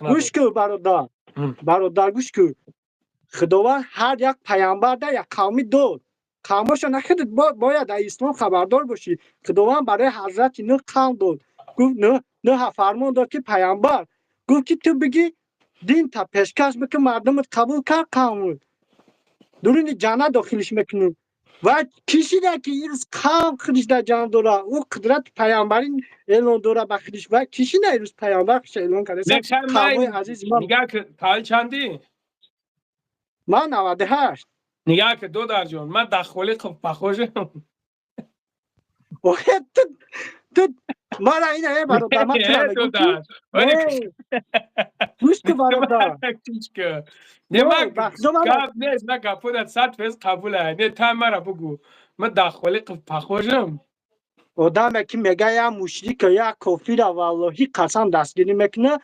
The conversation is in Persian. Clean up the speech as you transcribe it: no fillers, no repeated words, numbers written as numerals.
گوش کن برادر گوش کن. خداوند هر یک پیامبر در یک قومی داد. قومشو نخدید باید در اسلام خبردار باشی. خداوند برای حضرت نوح قوم داد. گفت نه فرمان داد که پیامبر گفت که تو بگی دین تا پیشکش بکن مردمت قبول کرد قوم درون جنت داخلش میکنن و کسی ده که این قوم خودش در جنت داره او قدرت پیامبرین اعلان داره به خودش و کسی نه این پیامبر خودش اعلان کرده قوم عزیز من نگاه که پال چندی من 98 نگاه که دو در جون من دخولی پخوشم تو مرا اینه برادر من تو دو نمیگم در گوش که برادر نه من گاب نیست من گپودت 100% قبوله نه تا مرا بگو من دخولی پخوشم آدم که میگه یا مشرک یا کافر والله قسم دستگیری میکنه